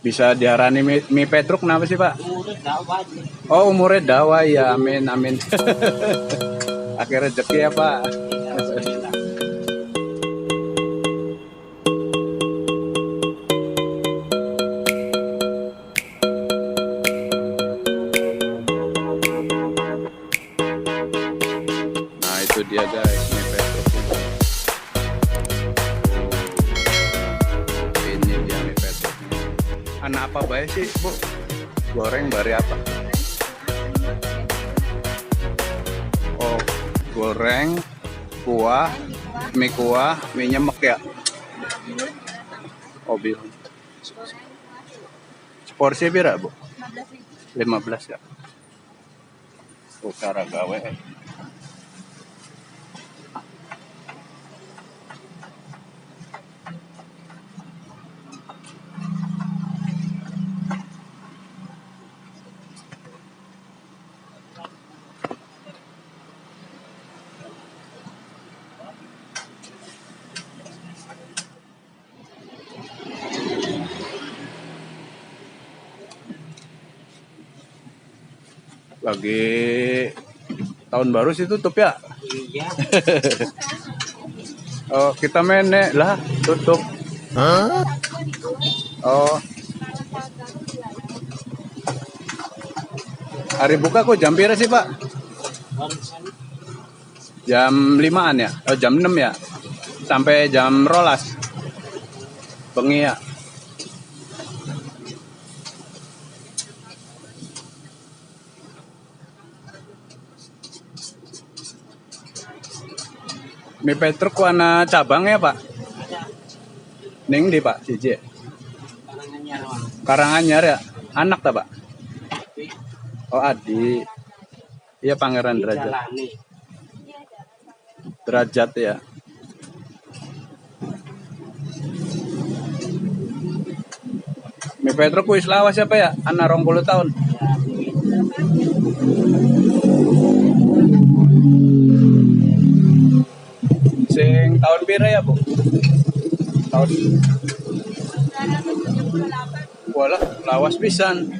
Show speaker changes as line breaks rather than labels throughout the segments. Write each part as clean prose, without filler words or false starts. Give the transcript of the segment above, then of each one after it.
Bisa diarani mie Petruk kenapa sih Pak? Oh umurnya dawa ya, amin amin. Akhir rezeki ya Pak. Nah itu dia guys, mie Petruk ini dia mie Petruk. Anak apa baik sih Bu? Goreng bari apa? Oh goreng kuah, mie nyemek ya. Oh bilang. Porsi berapa Bu? 15 ya. Oh cara gawe. Lagi tahun baru sih tutup ya.
Iya.
Oh kita menek lah tutup.
Hah?
Oh hari buka kok jam berapa sih Pak? Jam 5-an ya? Oh jam 6 ya? Sampai jam rolas bengi ya? Mie Petruk warna cabang ya Pak? Ning di Pak siji. Karanganyar ya? Anak tak Pak? Oh adik. Iya Pangeran Derajat. Derajat ya. Mie Petruk wis lawas siapa ya? Anak 20 tahun. Sing tahun pira ya Bu? Tahun Walah, lawas pisan.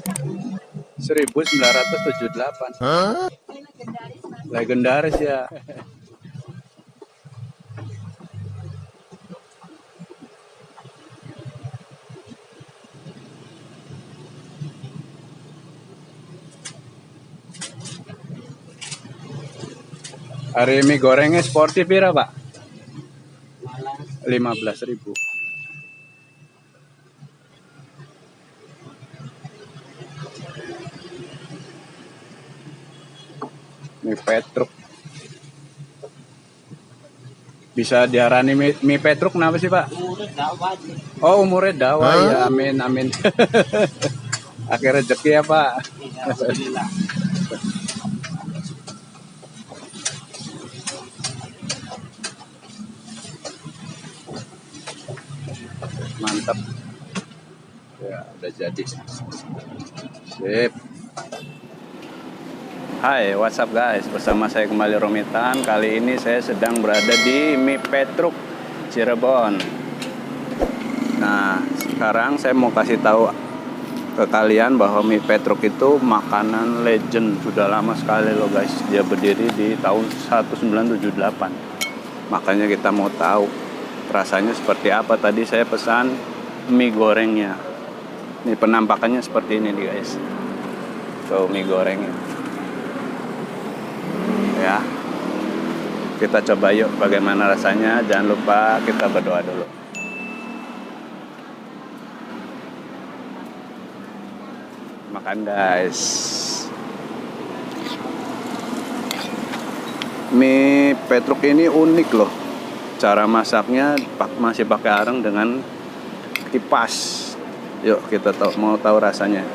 1978.
Hah?
Legendaris ya. Hari mie gorengnya sporty pira Pak? 15.000. Mie Petruk. Bisa diarani mie Petruk kenapa sih Pak? Oh umurnya dawa ya, amin amin. Akhir rezeki ya Pak. Mantap ya, udah jadi. Sip. Hai, what's up guys? Bersama saya kembali Romitan. Kali ini saya sedang berada di mie Petruk Cirebon. Nah, sekarang saya mau kasih tahu ke kalian bahwa mie Petruk itu makanan legend. Sudah lama sekali loh guys. Dia berdiri di tahun 1978. Makanya kita mau tahu rasanya seperti apa. Tadi saya pesan mie gorengnya. Ini penampakannya seperti ini nih guys. Tuh mie gorengnya. Ya, kita coba yuk bagaimana rasanya. Jangan lupa kita berdoa dulu. Makan guys. Mie Petruk ini unik loh. Cara masaknya masih pakai arang dengan kipas. Yuk kita mau tahu rasanya.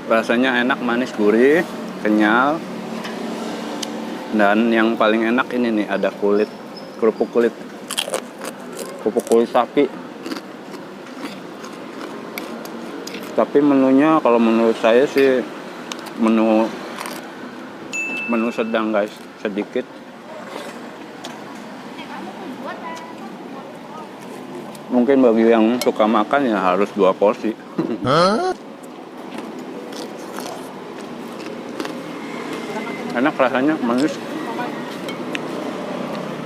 Rasanya enak, manis, gurih, kenyal. Dan yang paling enak ini nih, ada kerupuk kulit sapi. Tapi menunya kalau menurut saya sih menu Menu sedang guys, sedikit. Mungkin bagi yang suka makan ya harus 2 porsi. Enak rasanya, manis.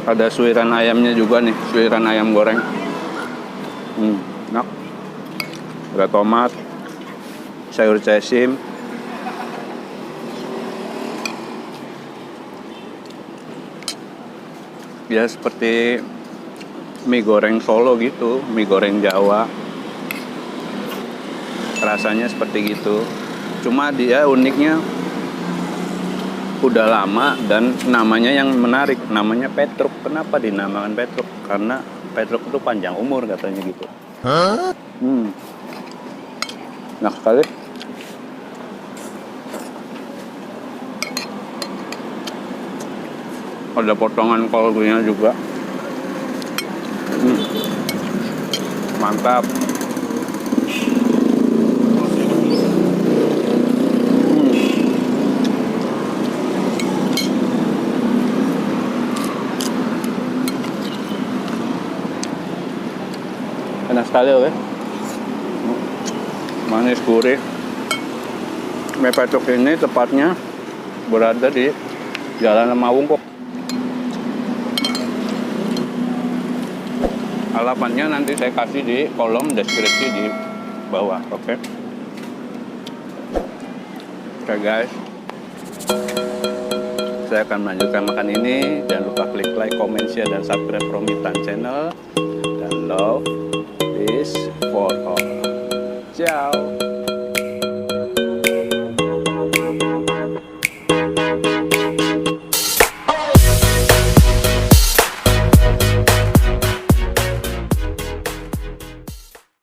Ada suiran ayamnya juga nih, suiran ayam goreng. Enak. Ada tomat, sayur cesim. Ya seperti mie goreng Solo gitu, mie goreng Jawa. Rasanya seperti gitu. Cuma dia uniknya udah lama dan namanya yang menarik, namanya Petruk. Kenapa dinamakan Petruk? Karena Petruk itu panjang umur katanya gitu. Enak sekali. Ada potongan kaldunya juga. Mantap. Enak sekali oke. Manis gurih. Mie Petruk ini tepatnya berada di Jalan Lemawungkuk. Alamatnya nanti saya kasih di kolom deskripsi di bawah, oke? Oke guys, saya akan melanjutkan makan ini. Jangan lupa klik like, comment, share, dan subscribe Romitan channel. Dan love is for all. Ciao.